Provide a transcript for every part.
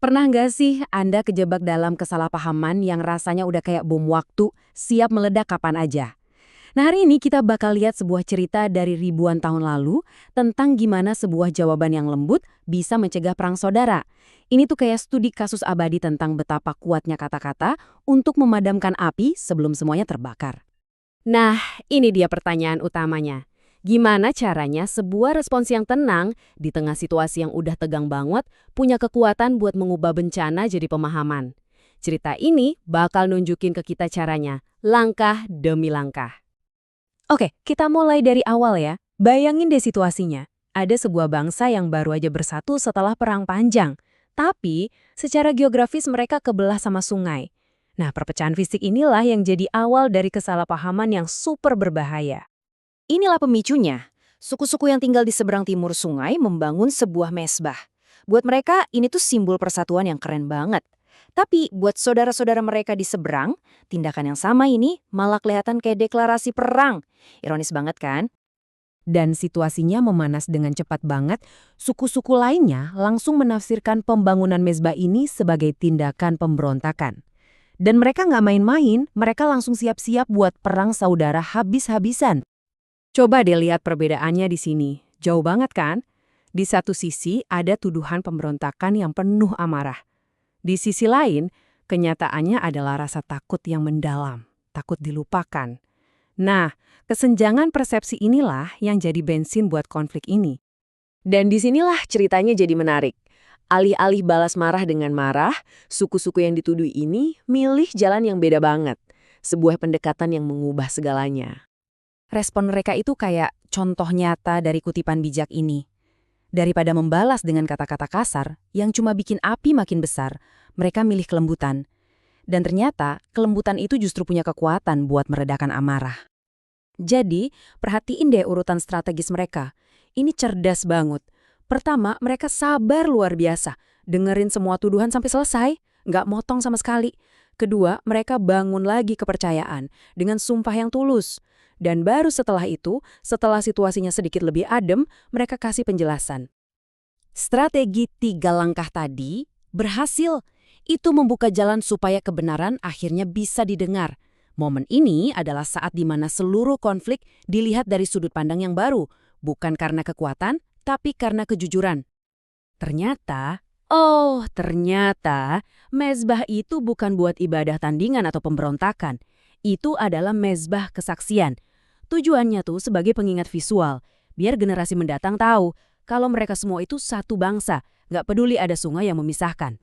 Pernah nggak sih Anda kejebak dalam kesalahpahaman yang rasanya udah kayak bom waktu, siap meledak kapan aja? Nah, hari ini kita bakal lihat sebuah cerita dari ribuan tahun lalu tentang gimana sebuah jawaban yang lembut bisa mencegah perang saudara. Ini tuh kayak studi kasus abadi tentang betapa kuatnya kata-kata untuk memadamkan api sebelum semuanya terbakar. Nah, ini dia pertanyaan utamanya. Gimana caranya sebuah respons yang tenang di tengah situasi yang udah tegang banget punya kekuatan buat mengubah bencana jadi pemahaman? Cerita ini bakal nunjukin ke kita caranya, langkah demi langkah. Oke, kita mulai dari awal ya. Bayangin deh situasinya. Ada sebuah bangsa yang baru aja bersatu setelah perang panjang. Tapi, secara geografis mereka kebelah sama sungai. Nah, perpecahan fisik inilah yang jadi awal dari kesalahpahaman yang super berbahaya. Inilah pemicunya. Suku-suku yang tinggal di seberang timur sungai membangun sebuah mesbah. Buat mereka, ini tuh simbol persatuan yang keren banget. Tapi buat saudara-saudara mereka di seberang, tindakan yang sama ini malah kelihatan kayak deklarasi perang. Ironis banget kan? Dan situasinya memanas dengan cepat banget, suku-suku lainnya langsung menafsirkan pembangunan mezbah ini sebagai tindakan pemberontakan. Dan mereka nggak main-main, mereka langsung siap-siap buat perang saudara habis-habisan. Coba deh lihat perbedaannya di sini. Jauh banget kan? Di satu sisi ada tuduhan pemberontakan yang penuh amarah. Di sisi lain, kenyataannya adalah rasa takut yang mendalam, takut dilupakan. Nah, kesenjangan persepsi inilah yang jadi bensin buat konflik ini. Dan disinilah ceritanya jadi menarik. Alih-alih balas marah dengan marah, suku-suku yang dituduh ini milih jalan yang beda banget. Sebuah pendekatan yang mengubah segalanya. Respon mereka itu kayak contoh nyata dari kutipan bijak ini. Daripada membalas dengan kata-kata kasar yang cuma bikin api makin besar, mereka milih kelembutan. Dan ternyata kelembutan itu justru punya kekuatan buat meredakan amarah. Jadi, perhatiin deh urutan strategis mereka. Ini cerdas banget. Pertama, mereka sabar luar biasa. Dengerin semua tuduhan sampai selesai, nggak motong sama sekali. Kedua, mereka bangun lagi kepercayaan dengan sumpah yang tulus. Dan baru setelah itu, setelah situasinya sedikit lebih adem, mereka kasih penjelasan. Strategi 3 langkah tadi berhasil. Itu membuka jalan supaya kebenaran akhirnya bisa didengar. Momen ini adalah saat di mana seluruh konflik dilihat dari sudut pandang yang baru, bukan karena kekuatan, tapi karena kejujuran. Ternyata, mezbah itu bukan buat ibadah tandingan atau pemberontakan. Itu adalah mezbah kesaksian. Tujuannya tuh sebagai pengingat visual, biar generasi mendatang tahu kalau mereka semua itu satu bangsa, nggak peduli ada sungai yang memisahkan.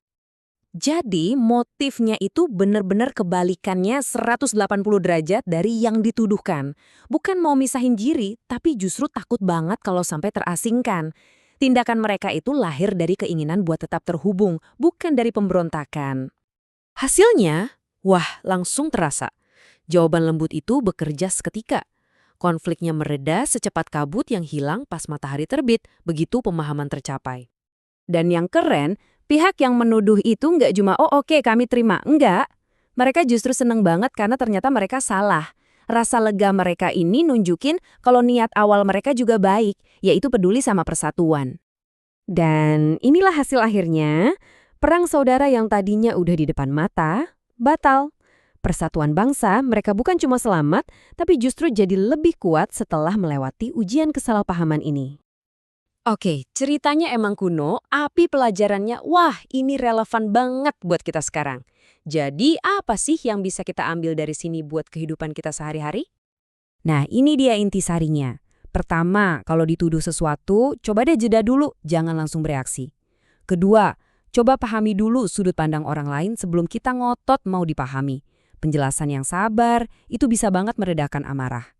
Jadi motifnya itu benar-benar kebalikannya 180 derajat dari yang dituduhkan. Bukan mau misahin diri, tapi justru takut banget kalau sampai terasingkan. Tindakan mereka itu lahir dari keinginan buat tetap terhubung, bukan dari pemberontakan. Hasilnya, wah langsung terasa. Jawaban lembut itu bekerja seketika. Konfliknya mereda secepat kabut yang hilang pas matahari terbit, begitu pemahaman tercapai. Dan yang keren, pihak yang menuduh itu nggak cuma, oh oke, kami terima. Enggak. Mereka justru seneng banget karena ternyata mereka salah. Rasa lega mereka ini nunjukin kalau niat awal mereka juga baik, yaitu peduli sama persatuan. Dan inilah hasil akhirnya, perang saudara yang tadinya udah di depan mata, batal. Persatuan bangsa, mereka bukan cuma selamat, tapi justru jadi lebih kuat setelah melewati ujian kesalahpahaman ini. Oke, ceritanya emang kuno, tapi pelajarannya, wah ini relevan banget buat kita sekarang. Jadi apa sih yang bisa kita ambil dari sini buat kehidupan kita sehari-hari? Nah, ini dia intisarinya. Pertama, kalau dituduh sesuatu, coba deh jeda dulu, jangan langsung bereaksi. Kedua, coba pahami dulu sudut pandang orang lain sebelum kita ngotot mau dipahami. Penjelasan yang sabar, itu bisa banget meredakan amarah.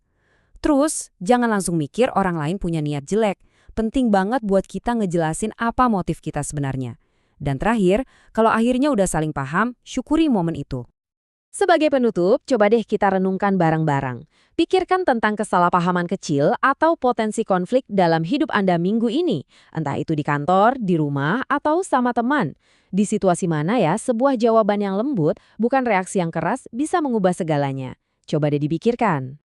Terus, jangan langsung mikir orang lain punya niat jelek. Penting banget buat kita ngejelasin apa motif kita sebenarnya. Dan terakhir, kalau akhirnya udah saling paham, syukuri momen itu. Sebagai penutup, coba deh kita renungkan bareng-bareng. Pikirkan tentang kesalahpahaman kecil atau potensi konflik dalam hidup Anda minggu ini. Entah itu di kantor, di rumah, atau sama teman. Di situasi mana ya sebuah jawaban yang lembut, bukan reaksi yang keras, bisa mengubah segalanya. Coba deh dipikirkan.